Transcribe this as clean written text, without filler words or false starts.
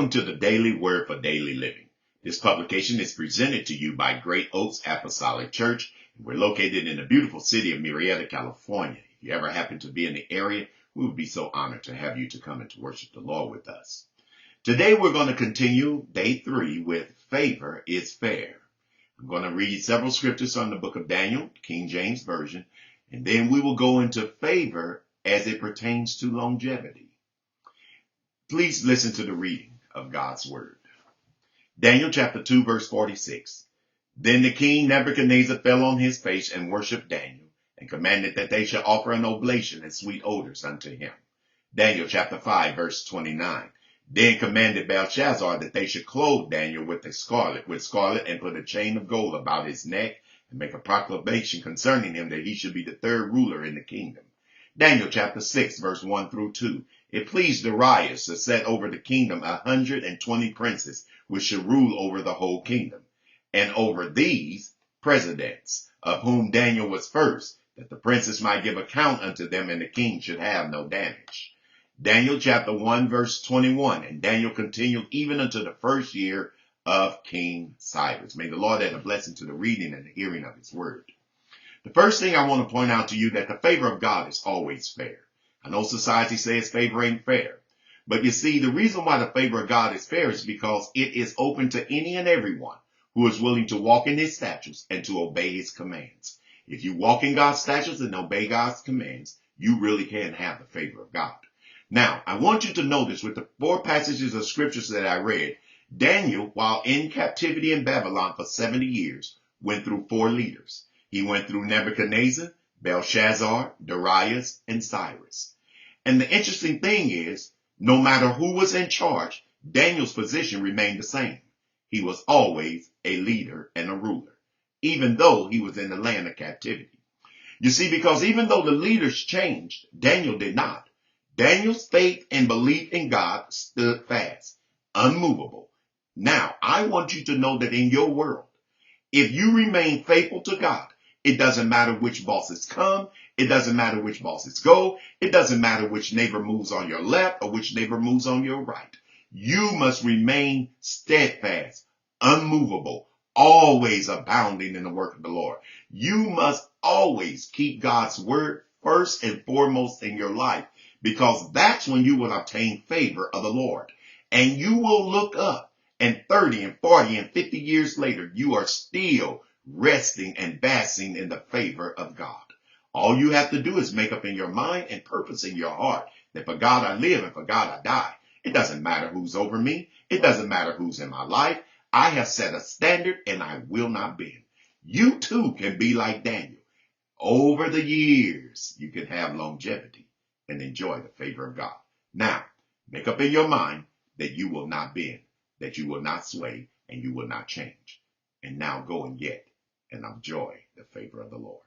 Welcome to the Daily Word for Daily Living. This publication is presented to you by Great Oaks Apostolic Church. We're located in the beautiful city of Murrieta, California. If you ever happen to be in the area, we would be so honored to have you to come and to worship the Lord with us. Today we're going to continue day 3 with Favor is Fair. I'm going to read several scriptures from the book of Daniel, King James Version, and then we will go into favor as it pertains to longevity. Please listen to the reading of God's word. Daniel chapter 2 verse 46. Then the king Nebuchadnezzar fell on his face and worshipped Daniel, and commanded that they should offer an oblation and sweet odors unto him. Daniel chapter 5 verse 29. Then commanded Belshazzar that they should clothe Daniel with scarlet, and put a chain of gold about his neck, and make a proclamation concerning him that he should be the third ruler in the kingdom. Daniel chapter 6 verse 1 through 2. It pleased Darius to set over the kingdom 120 princes, which should rule over the whole kingdom. And over these presidents, of whom Daniel was first, that the princes might give account unto them, and the king should have no damage. Daniel chapter 1 verse 21. And Daniel continued even unto the first year of King Cyrus. May the Lord add a blessing to the reading and the hearing of his word. The first thing I want to point out to you that the favor of God is always fair. I know society says favor ain't fair. But you see, the reason why the favor of God is fair is because it is open to any and everyone who is willing to walk in his statutes and to obey his commands. If you walk in God's statutes and obey God's commands, you really can have the favor of God. Now, I want you to notice with the 4 passages of scriptures that I read, Daniel, while in captivity in Babylon for 70 years, went through 4 leaders. He went through Nebuchadnezzar, Belshazzar, Darius, and Cyrus. And the interesting thing is, no matter who was in charge, Daniel's position remained the same. He was always a leader and a ruler, even though he was in the land of captivity. You see, because even though the leaders changed, Daniel did not. Daniel's faith and belief in God stood fast, unmovable. Now, I want you to know that in your world, if you remain faithful to God, it doesn't matter which bosses come. It doesn't matter which bosses go. It doesn't matter which neighbor moves on your left or which neighbor moves on your right. You must remain steadfast, unmovable, always abounding in the work of the Lord. You must always keep God's word first and foremost in your life, because that's when you will obtain favor of the Lord. And you will look up, and 30 and 40 and 50 years later, you are still resting and basking in the favor of God. All you have to do is make up in your mind and purpose in your heart that for God I live and for God I die. It doesn't matter who's over me. It doesn't matter who's in my life. I have set a standard and I will not bend. You too can be like Daniel. Over the years, you can have longevity and enjoy the favor of God. Now, make up in your mind that you will not bend, that you will not sway, and you will not change. And now go and get and enjoy the favor of the Lord.